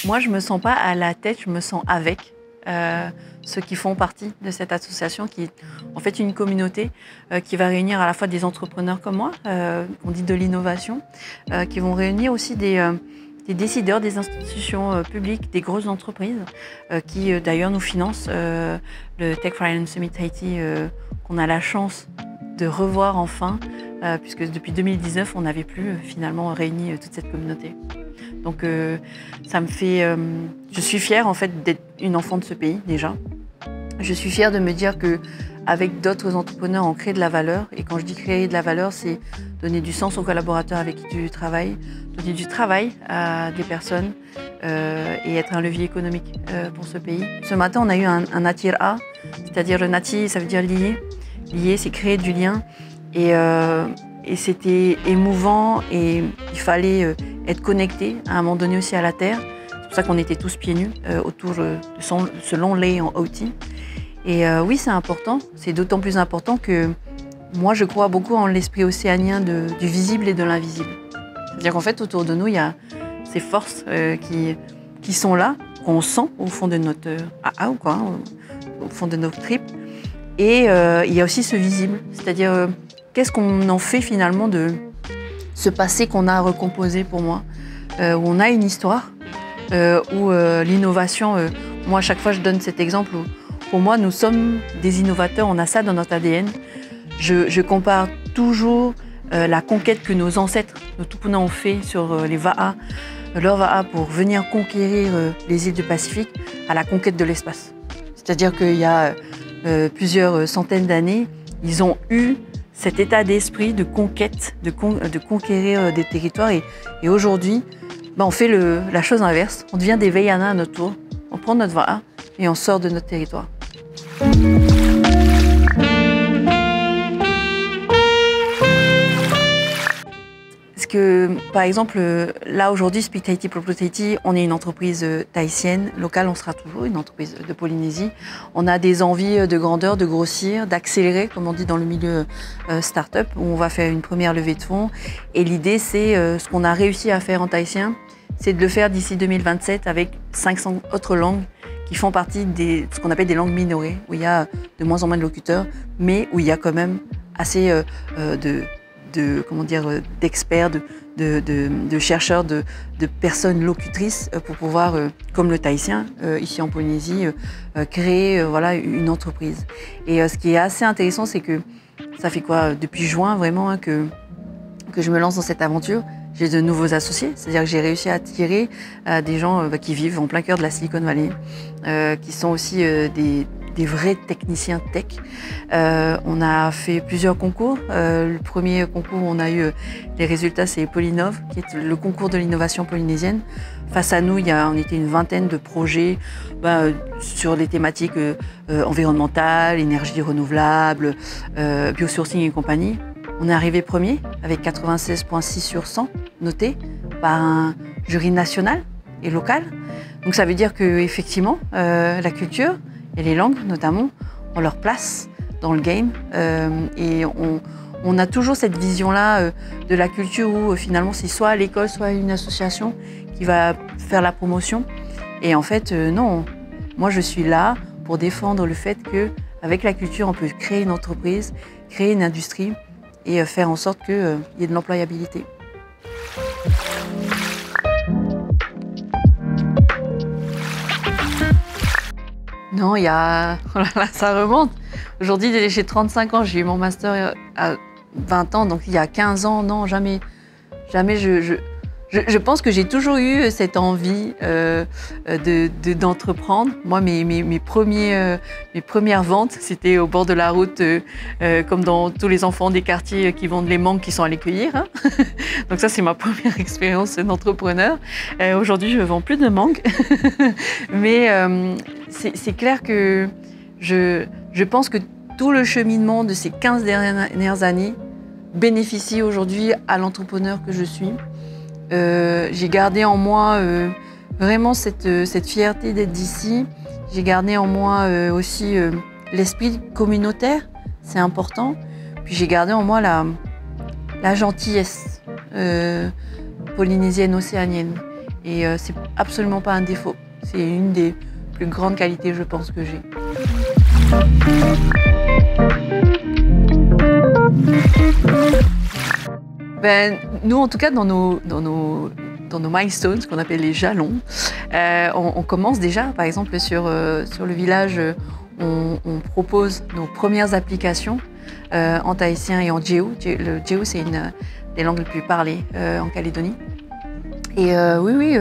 Moi, je ne me sens pas à la tête, je me sens avec ceux qui font partie de cette association qui est en fait une communauté qui va réunir à la fois des entrepreneurs comme moi, on dit de l'innovation, qui vont réunir aussi des décideurs, des institutions publiques, des grosses entreprises qui d'ailleurs nous financent le Tech Finance Summit Haïti qu'on a la chance de revoir enfin puisque depuis 2019 on n'avait plus finalement réuni toute cette communauté. Donc ça me fait... je suis fière en fait d'être une enfant de ce pays déjà. Je suis fière de me dire qu'avec d'autres entrepreneurs on crée de la valeur. Et quand je dis créer de la valeur, c'est donner du sens aux collaborateurs avec qui tu travailles, donner du travail à des personnes et être un levier économique pour ce pays. Ce matin on a eu un Natir A, c'est-à-dire le Nati ça veut dire lier. Lier c'est créer du lien et c'était émouvant et il fallait être connecté à un moment donné aussi à la terre. C'est pour ça qu'on était tous pieds nus autour de ce long lait en OT. Et oui, c'est important. C'est d'autant plus important que moi, je crois beaucoup en l'esprit océanien du visible et de l'invisible. C'est-à-dire qu'en fait, autour de nous, il y a ces forces qui sont là, qu'on sent au fond de notre ou quoi, au fond de nos tripes. Et il y a aussi ce visible, c'est-à-dire qu'est-ce qu'on en fait finalement de ce passé qu'on a recomposé pour moi, où on a une histoire, où l'innovation, moi à chaque fois je donne cet exemple, où pour moi nous sommes des innovateurs, on a ça dans notre ADN. Je compare toujours la conquête que nos ancêtres, nos Tupuna ont fait sur les Va'a, leur Va'a pour venir conquérir les îles du Pacifique, à la conquête de l'espace. C'est-à-dire qu'il y a plusieurs centaines d'années, ils ont eu cet état d'esprit de conquête, de conquérir des territoires. Et aujourd'hui, on fait la chose inverse. On devient des Vaiana à notre tour. On prend notre Va'a et on sort de notre territoire. Parce que, par exemple, là aujourd'hui, Speak Tahiti, Propos Tahiti, on est une entreprise tahitienne, locale, on sera toujours une entreprise de Polynésie. On a des envies de grandeur, de grossir, d'accélérer, comme on dit dans le milieu start-up, où on va faire une première levée de fonds. Et l'idée, c'est ce qu'on a réussi à faire en tahitien, c'est de le faire d'ici 2027 avec 500 autres langues qui font partie de ce qu'on appelle des langues minorées, où il y a de moins en moins de locuteurs, mais où il y a quand même assez d'experts, de chercheurs, de personnes locutrices pour pouvoir, comme le tahitien, ici en Polynésie, créer voilà, une entreprise. Et ce qui est assez intéressant, c'est que ça fait quoi, depuis juin vraiment que je me lance dans cette aventure. J'ai de nouveaux associés, c'est-à-dire que j'ai réussi à attirer des gens qui vivent en plein cœur de la Silicon Valley, qui sont aussi des vrais techniciens tech. On a fait plusieurs concours. Le premier concours où on a eu les résultats, c'est Polynov, qui est le concours de l'innovation polynésienne. Face à nous, on était une vingtaine de projets sur les thématiques environnementales, énergie renouvelable, biosourcing et compagnie. On est arrivé premier avec 96,6 sur 100 notés par un jury national et local. Donc ça veut dire qu'effectivement, la culture et les langues notamment ont leur place dans le game. Et on a toujours cette vision-là de la culture où finalement c'est soit à l'école, soit une association qui va faire la promotion. Et en fait, non, moi je suis là pour défendre le fait qu'avec la culture, on peut créer une entreprise, créer une industrie et faire en sorte qu'il y ait de l'employabilité. Non, il y a... Oh là là, ça remonte. Aujourd'hui, j'ai 35 ans, j'ai eu mon master à 20 ans, donc il y a 15 ans, non, jamais je pense que j'ai toujours eu cette envie d'entreprendre. Moi, mes premières ventes, c'était au bord de la route, comme dans tous les enfants des quartiers qui vendent les mangues qui sont allés cueillir. Hein. Donc ça, c'est ma première expérience d'entrepreneur. Aujourd'hui, je ne vends plus de mangues. Mais c'est clair que je pense que tout le cheminement de ces 15 dernières années bénéficie aujourd'hui à l'entrepreneur que je suis. J'ai gardé en moi vraiment cette fierté d'être d'ici. J'ai gardé en moi aussi l'esprit communautaire, c'est important. Puis j'ai gardé en moi la gentillesse polynésienne, océanienne. Et c'est absolument pas un défaut. C'est une des plus grandes qualités, je pense, que j'ai. Nous, en tout cas, dans nos milestones, ce qu'on appelle les jalons, on commence déjà, par exemple, sur le village, on propose nos premières applications en tahitien et en djéou. Le djéou, c'est une des langues les plus parlées en Calédonie. Et oui,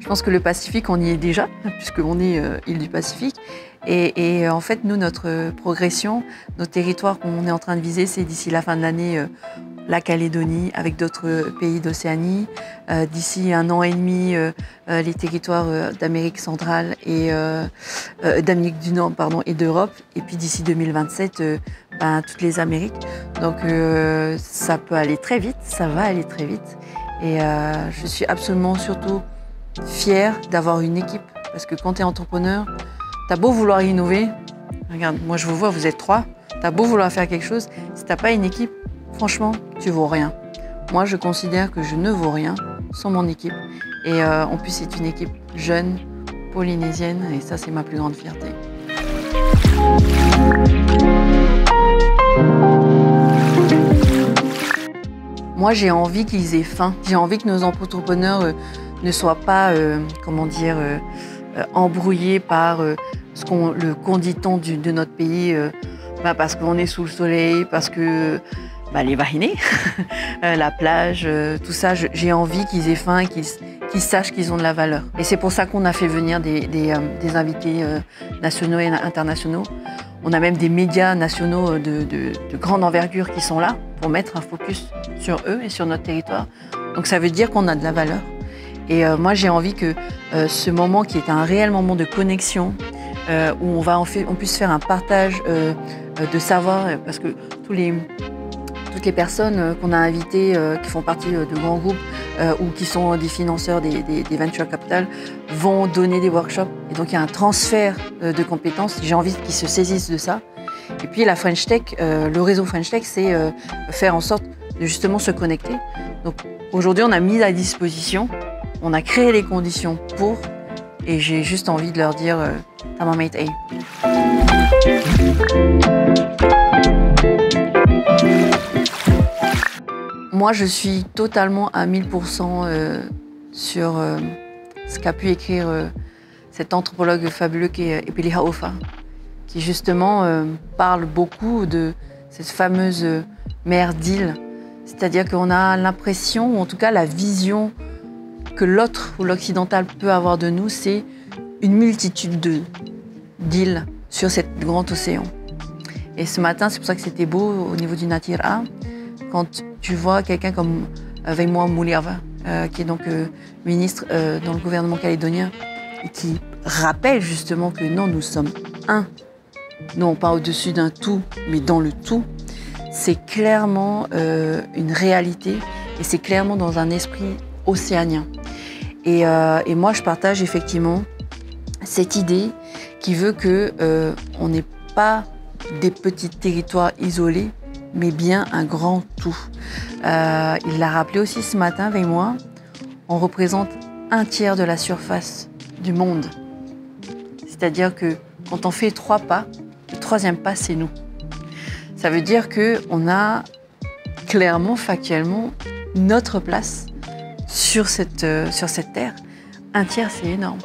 je pense que le Pacifique, on y est déjà, puisqu'on est île du Pacifique. Et en fait, nous, notre progression, nos territoires qu'on est en train de viser, c'est d'ici la fin de l'année, la Calédonie, avec d'autres pays d'Océanie. D'ici 1 an et demi, les territoires d'Amérique centrale et d'Amérique du Nord, pardon, et d'Europe. Et puis d'ici 2027, toutes les Amériques. Donc ça peut aller très vite, ça va aller très vite. Et je suis absolument surtout fière d'avoir une équipe. Parce que quand tu es entrepreneur, t'as beau vouloir innover, regarde, moi je vous vois, vous êtes 3, t'as beau vouloir faire quelque chose, si t'as pas une équipe, franchement, tu vaux rien. Moi, je considère que je ne vaux rien sans mon équipe. Et en plus, c'est une équipe jeune, polynésienne, et ça, c'est ma plus grande fierté. Moi, j'ai envie qu'ils aient faim. J'ai envie que nos entrepreneurs ne soient pas, embrouillés par le conditon de notre pays, parce qu'on est sous le soleil, parce que les vahinés, la plage, tout ça. J'ai envie qu'ils aient faim et qu'ils sachent qu'ils ont de la valeur. Et c'est pour ça qu'on a fait venir des invités nationaux et internationaux. On a même des médias nationaux de grande envergure qui sont là pour mettre un focus sur eux et sur notre territoire. Donc ça veut dire qu'on a de la valeur. Et moi, j'ai envie que ce moment qui est un réel moment de connexion, où on puisse faire un partage de savoir, parce que toutes les personnes qu'on a invitées, qui font partie de grands groupes ou qui sont des financeurs des venture capital, vont donner des workshops. Et donc, il y a un transfert de compétences. J'ai envie qu'ils se saisissent de ça. Et puis, la French Tech, le réseau French Tech, c'est faire en sorte de justement se connecter. Donc, aujourd'hui, on a mis à disposition, on a créé les conditions pour, et j'ai juste envie de leur dire Tamamate A. Moi, je suis totalement à 1000% sur ce qu'a pu écrire cet anthropologue fabuleux qui est Epeli Hau'ofa, qui justement parle beaucoup de cette fameuse mer d'île. C'est-à-dire qu'on a l'impression, ou en tout cas la vision que l'autre ou l'occidental peut avoir de nous, c'est une multitude d'îles sur cet grand océan. Et ce matin, c'est pour ça que c'était beau au niveau du Natira, quand tu vois quelqu'un comme Veimoa Mouliava, qui est donc ministre dans le gouvernement calédonien, qui rappelle justement que non, nous sommes un, non pas au-dessus d'un tout, mais dans le tout. C'est clairement une réalité et c'est clairement dans un esprit océanien. Et moi, je partage effectivement cette idée qui veut qu'on n'ait pas des petits territoires isolés, mais bien un grand tout. Il l'a rappelé aussi ce matin avec moi, on représente 1/3 de la surface du monde. C'est-à-dire que quand on fait 3 pas, le 3e pas, c'est nous. Ça veut dire qu'on a clairement, factuellement, notre place sur cette terre. 1/3, c'est énorme.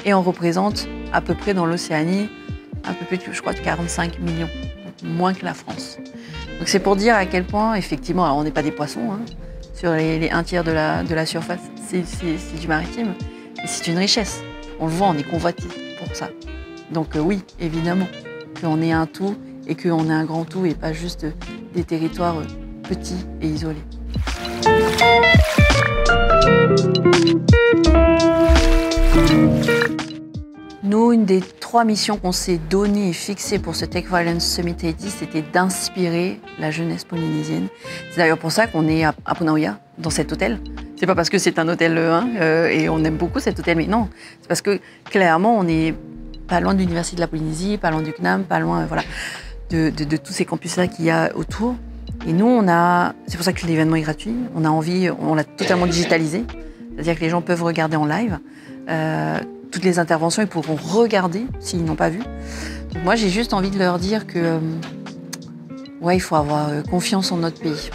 Et on représente à peu près dans l'Océanie, un peu plus, je crois, de 45 millions, moins que la France. Donc c'est pour dire à quel point, effectivement, alors on n'est pas des poissons, hein, sur les 1/3 de la surface, c'est du maritime, et c'est une richesse. On le voit, on est convoité pour ça. Donc oui, évidemment, qu'on est un tout et qu'on est un grand tout et pas juste des territoires petits et isolés. Nous, une des 3 missions qu'on s'est données et fixées pour ce Tech Violence Summit Haiti, c'était d'inspirer la jeunesse polynésienne. C'est d'ailleurs pour ça qu'on est à Punaouia, dans cet hôtel. C'est pas parce que c'est un hôtel et on aime beaucoup cet hôtel, mais non. C'est parce que clairement, on est pas loin de l'Université de la Polynésie, pas loin du CNAM, pas loin de tous ces campus-là qu'il y a autour. Et nous, c'est pour ça que l'événement est gratuit. On a envie, on l'a totalement digitalisé. C'est-à-dire que les gens peuvent regarder en live. Toutes les interventions, ils pourront regarder s'ils n'ont pas vu. Donc moi, j'ai juste envie de leur dire que ouais, il faut avoir confiance en notre pays.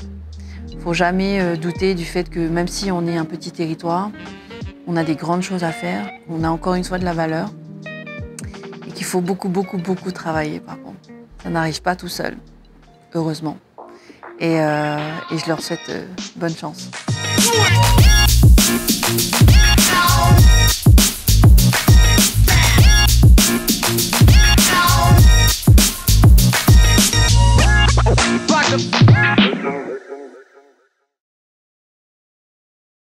Il ne faut jamais douter du fait que même si on est un petit territoire, on a des grandes choses à faire, on a encore une fois de la valeur et qu'il faut beaucoup, beaucoup, beaucoup travailler par contre. Ça n'arrive pas tout seul, heureusement. Et je leur souhaite bonne chance.